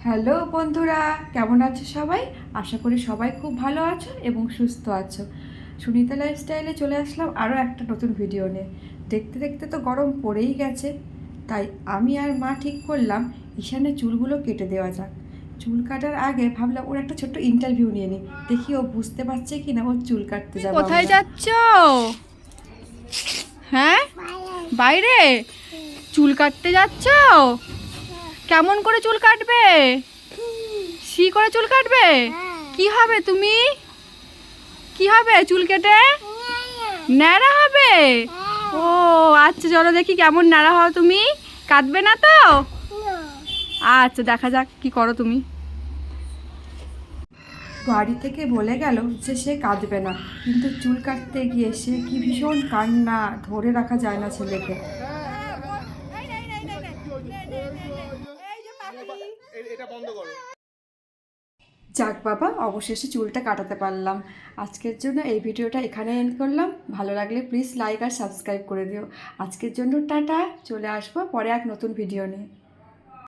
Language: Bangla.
হ্যালো বন্ধুরা, কেমন আছো সবাই? আশা করি সবাই খুব ভালো আছো এবং সুস্থ আছো। সুনিতা লাইফস্টাইলে চলে আসলাম আরও একটা নতুন ভিডিও নিয়ে। দেখতে দেখতে তো গরম পড়েই গেছে, তাই আমি আর মা ঠিক করলাম ঈশানের চুলগুলো কেটে দেওয়া যাক। চুল কাটার আগে ভাবলাম ওর একটা ছোট্ট ইন্টারভিউ নিয়ে নিই, দেখি ও বুঝতে পারছে কি না ওর চুল কাটতে যাবো কোথায় আমরা। যাচ্ছ? হ্যাঁ, বাইরে চুল কাটতে যাচ্ছ? কেমন করে চুল কাটবে? সি করে চুল কাটবে? কি হবে তুমি? কি হবে চুল কেটে? ন্যাড়া হবে? ও আচ্ছা, চলো দেখি কেমন ন্যাড়া হও তুমি। কাটবে না তো? আচ্ছা, দেখা যাক কি করো তুমি। বাড়ি থেকে বলে গেল যে সে কাঁদবে না, কিন্তু চুল কাটতে গিয়ে সে কি ভীষণ কান্না, ধরে রাখা যায় না ছেলেকে। যাক বাবা, অবশেষে চুলটা কাটাতে পারলাম। আজকের জন্য এই ভিডিওটা এখানে এন্ড করলাম। ভালো লাগলে প্লিজ লাইক আর সাবস্ক্রাইব করে দিও। আজকের জন্য টাটা, চলে আসবো পরে এক নতুন ভিডিও নিয়ে।